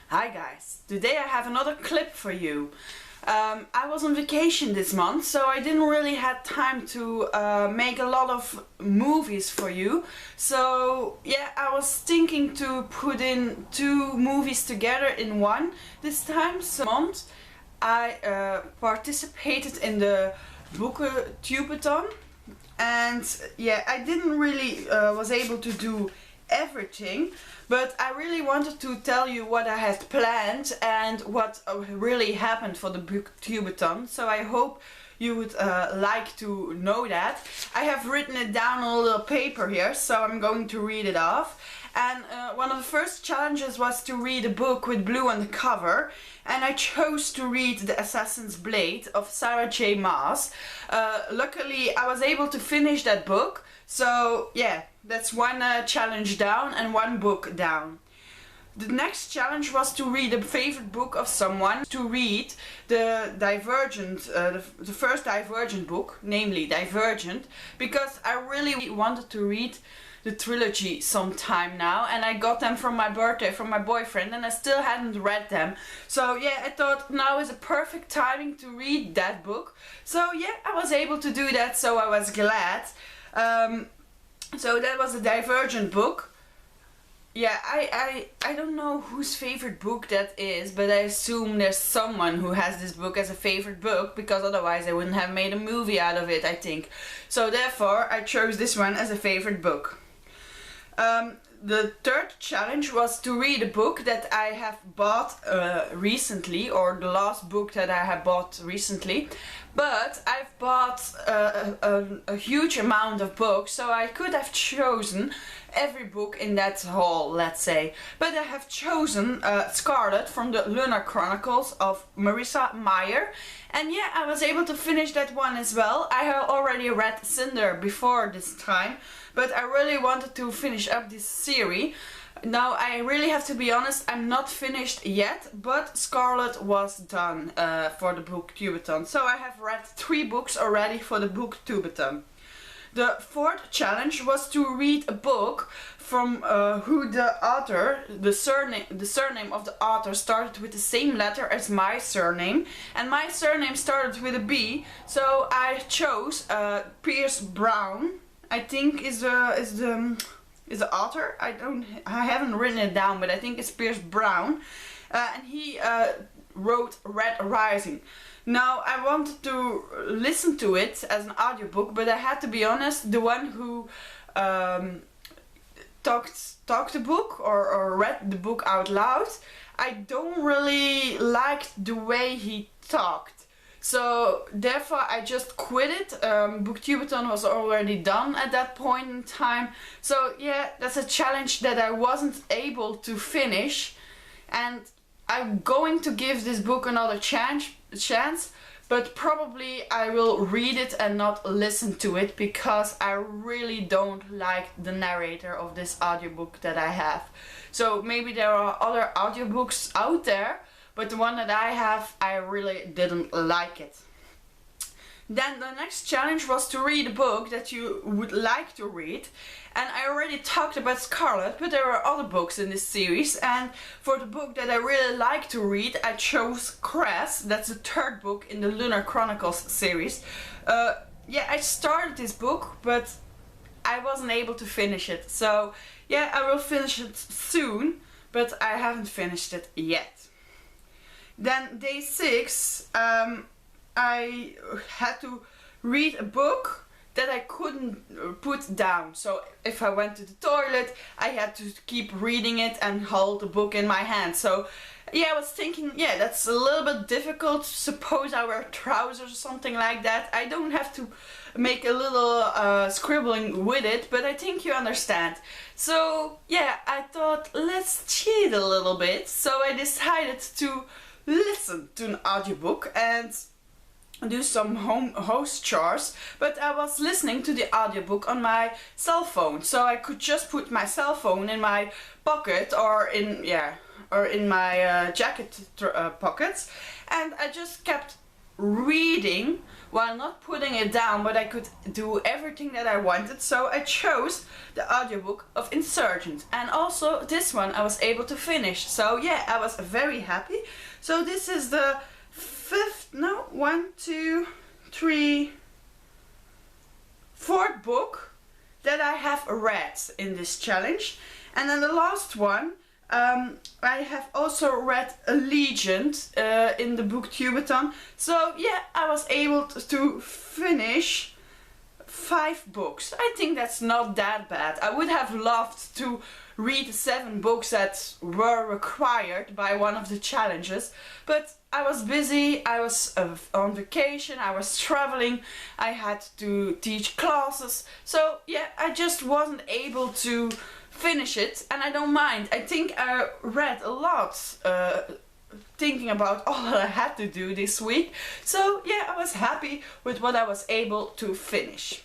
Hi guys, today I have another clip for you. I was on vacation this month, so I didn't really have time to make a lot of movies for you. So yeah, I was thinking to put in two movies together in one this time. So month I participated in the Booktube-a-thon, and yeah, I didn't really was able to do everything, but I really wanted to tell you what I had planned and what really happened for the Booktube-a-thon, so I hope you would like to know that. I have written it down on a little paper here, so I'm going to read it off. And one of the first challenges was to read a book with blue on the cover, and I chose to read The Assassin's Blade of Sarah J. Maas. Luckily I was able to finish that book, so yeah, that's one challenge down and one book down. The next challenge was to read a favorite book of someone, to read the Divergent, the first Divergent book, namely Divergent, because I really wanted to read the trilogy sometime now, and I got them from my birthday from my boyfriend, and I still hadn't read them. So yeah, I thought now is a perfect timing to read that book. So yeah, I was able to do that, so I was glad. So that was a Divergent book. Yeah, I don't know whose favorite book that is, but I assume there's someone who has this book as a favorite book, because otherwise I wouldn't have made a movie out of it, I think. So therefore I chose this one as a favorite book. The third challenge was to read a book that I have bought recently, or the last book that I have bought recently. But I've bought a huge amount of books, so I could have chosen every book in that haul, let's say. But I have chosen Scarlet from the Lunar Chronicles of Marissa, Meyer. And yeah, I was able to finish that one as well. I had already read Cinder before this time, but I really wanted to finish up this series. Now I really have to be honest, I'm not finished yet, but Scarlet was done for the Booktube-a-thon. So I have read 3 books already for the Booktube-a-thon. The fourth challenge was to read a book from who the author, the surname of the author started with the same letter as my surname, and my surname started with a B, so I chose Pierce Brown, I think is the author. I haven't written it down, but I think it's Pierce Brown, and he wrote Red Rising. Now I wanted to listen to it as an audiobook, but I had to be honest, the one who talked the book or read the book out loud, I don't really like the way he talked. So therefore I just quit it. Booktube-a-thon was already done at that point in time. So yeah, that's a challenge that I wasn't able to finish, and I'm going to give this book another chance, but probably I will read it and not listen to it, because I really don't like the narrator of this audiobook that I have. So maybe there are other audiobooks out there, but the one that I have, I really didn't like it. Then the next challenge was to read a book that you would like to read. And I already talked about Scarlet, but there are other books in this series. And for the book that I really like to read, I chose Cass. That's the third book in the Lunar Chronicles series. Yeah, I started this book, but I wasn't able to finish it. So yeah, I will finish it soon, but I haven't finished it yet. Then day 6, I had to read a book that I couldn't put down. So if I went to the toilet, I had to keep reading it and hold the book in my hand. So yeah, I was thinking, yeah, that's a little bit difficult. Suppose I wear trousers or something like that. I don't have to make a little scribbling with it, but I think you understand. So yeah, I thought, let's cheat a little bit. So I decided to listen to an audiobook and do some house chores, but I was listening to the audiobook on my cell phone, so I could just put my cell phone in my pocket or in my jacket pockets, and I just kept reading while not putting it down, but I could do everything that I wanted, so I chose the audiobook of Insurgent. And also this one I was able to finish, so yeah, I was very happy. So this is the fourth book that I have read in this challenge. And then the last one, I have also read Alegiant in the Booktube-a-thon. So yeah, I was able to finish 5 books. I think that's not that bad. I would have loved to read 7 books that were required by one of the challenges, but I was busy, I was on vacation, I was traveling, I had to teach classes, so yeah, I just wasn't able to finish it, and I don't mind. I think I read a lot thinking about all that I had to do this week, so yeah, I was happy with what I was able to finish.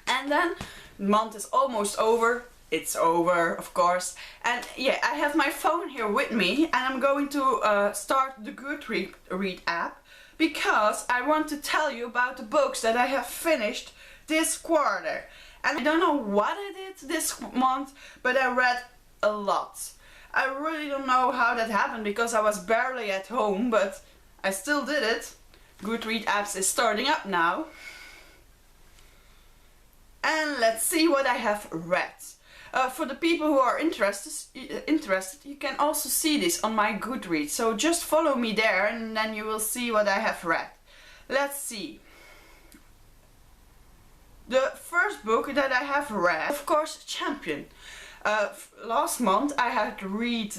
And then the month is almost over. It's over, of course, and yeah, I have my phone here with me, and I'm going to start the Goodread app, because I want to tell you about the books that I have finished this quarter. And I don't know what I did this month, but I read a lot. I really don't know how that happened, because I was barely at home, but I still did it. Goodread apps is starting up now. And let's see what I have read. For the people who are interested, you can also see this on my Goodreads. So just follow me there, and then you will see what I have read. Let's see. The first book that I have read, of course, Champion. Last month I had read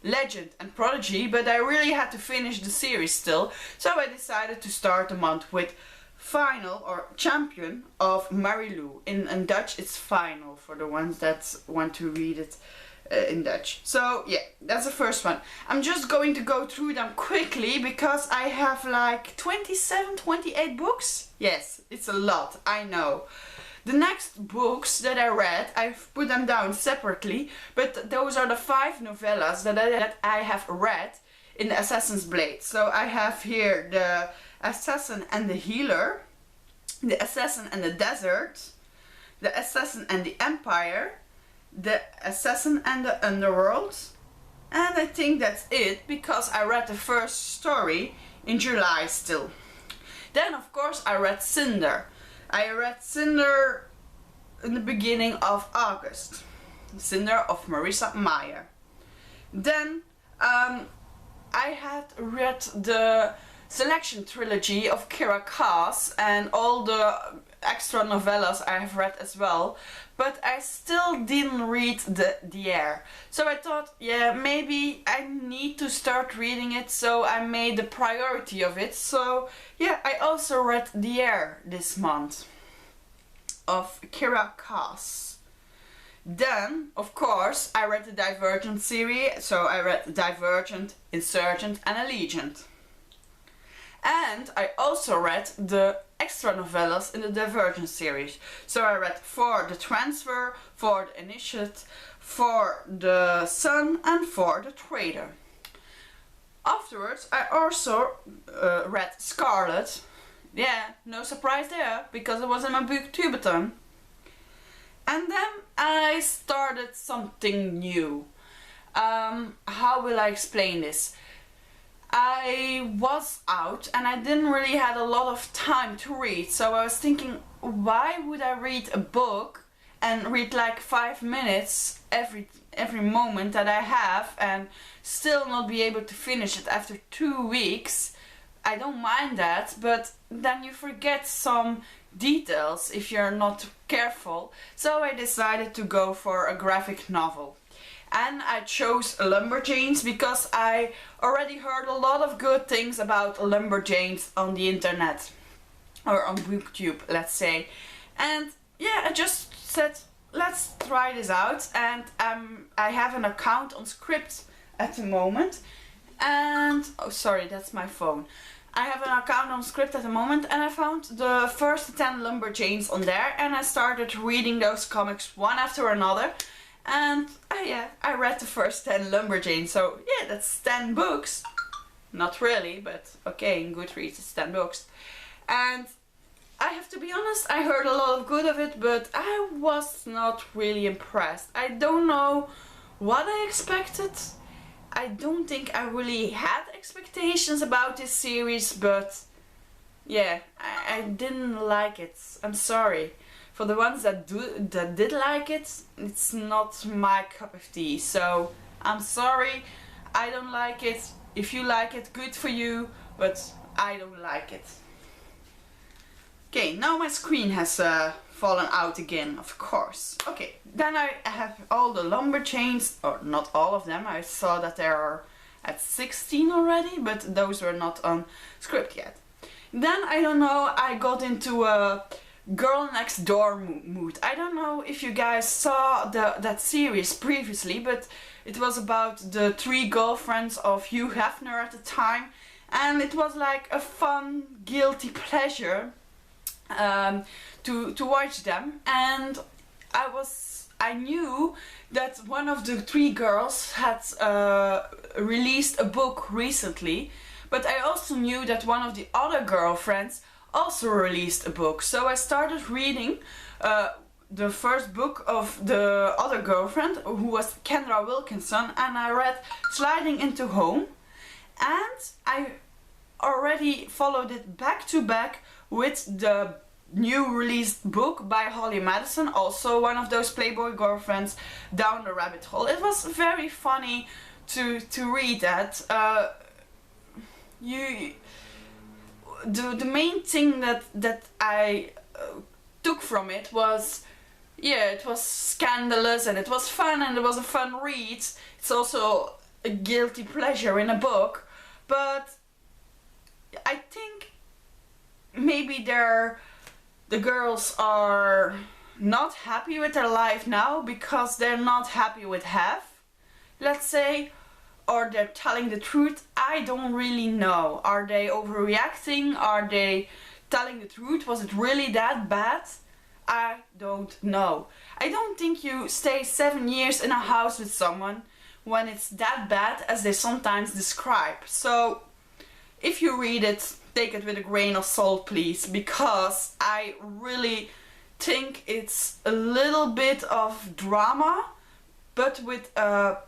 Legend and Prodigy, but I really had to finish the series still. So I decided to start the month with Final or Champion of Marilou. In Dutch it's Final, for the ones that want to read it in Dutch. So yeah, that's the first one. I'm just going to go through them quickly, because I have like 27, 28 books. Yes, it's a lot, I know. The next books that I read, I've put them down separately, but those are the 5 novellas that I have read in the Assassin's Blade. So I have here the Assassin and the Healer, the Assassin and the Desert, the Assassin and the Empire, the Assassin and the Underworld, and I think that's it, because I read the first story in July still. Then of course I read Cinder. I read Cinder in the beginning of August. Cinder of Marissa Meyer. Then I had read the Selection trilogy of Kiera Cass and all the extra novellas I have read as well, but I still didn't read the heir. So I thought, yeah, maybe I need to start reading it, so I made a priority of it. So yeah, I also read the heir this month of Kiera Cass. Then, of course, I read the Divergent series, so I read Divergent, Insurgent and Alegiant. And I also read the extra novellas in the Divergent series. So I read For the Transfer, For the Initiate, For the Sun and For the Traitor. Afterwards I also read Scarlet. Yeah, no surprise there, because it was in my Booktube-a-thon. And then I started something new. How will I explain this? I was out and I didn't really had a lot of time to read, so I was thinking, why would I read a book and read like 5 minutes every moment that I have and still not be able to finish it after 2 weeks? I don't mind that, but then you forget some details if you're not careful. So I decided to go for a graphic novel. And I chose Lumberjanes because I already heard a lot of good things about Lumberjanes on the internet. Or on Booktube, let's say. And yeah, I just said, let's try this out. And I have an account on Script at the moment. And, oh sorry, that's my phone. I have an account on Script at the moment, and I found the first 10 Lumberjanes on there, and I started reading those comics one after another. And yeah, I read the first 10 Lumberjanes, so yeah, that's 10 books. not really, but okay, in Goodreads it's 10 books. And I have to be honest, I heard a lot of good of it, but I was not really impressed. I don't know what I expected. I don't think I really had expectations about this series, but yeah, I didn't like it. I'm sorry. For the ones that did like it, it's not my cup of tea. So I'm sorry, I don't like it. If you like it, good for you, but I don't like it. Okay, now my screen has fallen out again, of course. Okay, then I have all the Lumberjanes, or not all of them. I saw that there are at 16 already, but those were not on script yet. Then, I don't know, I got into a girl next door mood. I don't know if you guys saw that series previously, but it was about the 3 girlfriends of Hugh Hefner at the time, and it was like a fun, guilty pleasure to watch them. And I knew that one of the 3 girls had released a book recently, but I also knew that one of the other girlfriends also released a book. So I started reading the first book of the other girlfriend, who was Kendra Wilkinson, and I read Sliding into Home, and I already followed it back to back with the new released book by Holly Madison, also one of those Playboy girlfriends, Down the Rabbit Hole. It was very funny to read that. The main thing that I took from it was, yeah, it was scandalous and it was fun and it was a fun read. It's also a guilty pleasure in a book, but I think maybe the girls are not happy with their life now because they're not happy with Hef, let's say, or they're telling the truth. I don't really know. Are they overreacting? Are they telling the truth? Was it really that bad? I don't know. I don't think you stay 7 years in a house with someone when it's that bad as they sometimes describe. So if you read it, take it with a grain of salt, please, because I really think it's a little bit of drama, but with a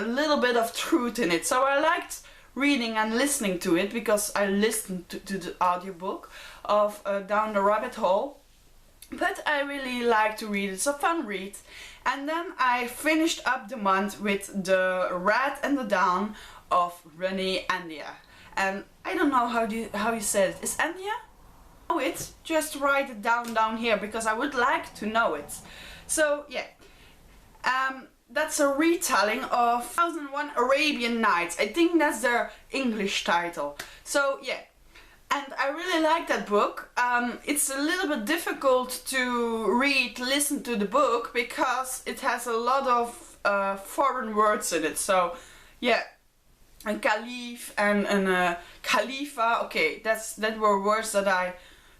little bit of truth in it. So I liked reading and listening to it because I listened to the audiobook of Down the Rabbit Hole, but I really like to read. It's a fun read. And then I finished up the month with The Rat and the Dawn of Renee Andia. And I don't know how you said it. Is Andia? Know it? Just write it down here because I would like to know it. So yeah, that's a retelling of 1001 Arabian Nights. I think that's their English title. So yeah, and I really like that book. It's a little bit difficult to listen to the book because it has a lot of foreign words in it. So yeah. A caliph and a khalifa, okay, that were words that I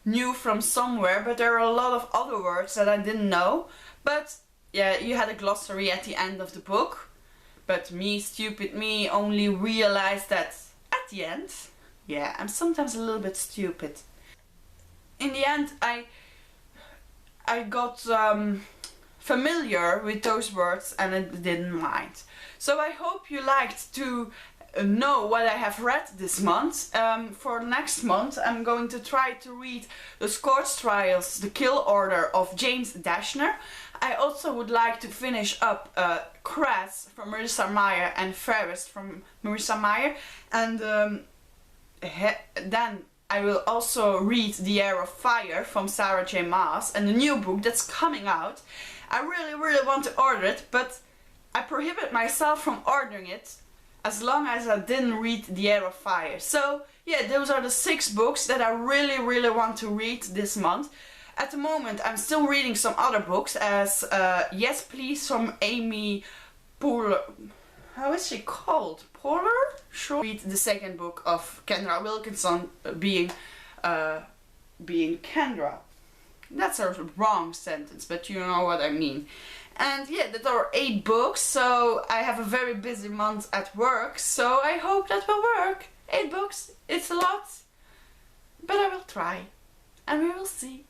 knew from somewhere, but there are a lot of other words that I didn't know. But yeah, you had a glossary at the end of the book, but me, stupid me, only realized that at the end. Yeah, I'm sometimes a little bit stupid. In the end, I got familiar with those words and I didn't mind. So I hope you liked to know what I have read this month. For next month I'm going to try to read The Scorch Trials, The Kill Order of James Dashner. I also would like to finish up Cass from Marissa Meyer and Ferris from Marissa Meyer, and then I will also read The Heir of Fire from Sarah J. Maas, and the new book that's coming out. I really want to order it, but I prohibit myself from ordering it as long as I didn't read The Heir of Fire. So yeah, those are the 6 books that I really want to read this month. At the moment I'm still reading some other books, as Yes Please from Amy Poehler. How is she called? Poehler? Sure. Read the second book of Kendra Wilkinson, being Kendra. That's a wrong sentence, but you know what I mean. And yeah, that are 8 books, so I have a very busy month at work, so I hope that will work. 8 books, it's a lot, but I will try, and we will see.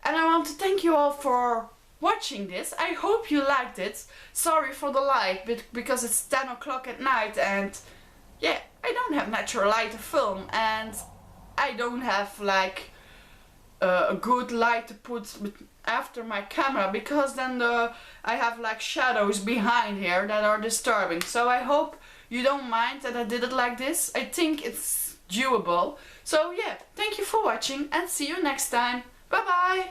And I want to thank you all for watching this. I hope you liked it. Sorry for the light, because it's 10 o'clock at night, and yeah, I don't have natural light to film, and I don't have like a good light to put after my camera, because then I have like shadows behind here that are disturbing. So I hope you don't mind that I did it like this. I think it's doable. So yeah, thank you for watching and see you next time. Bye bye!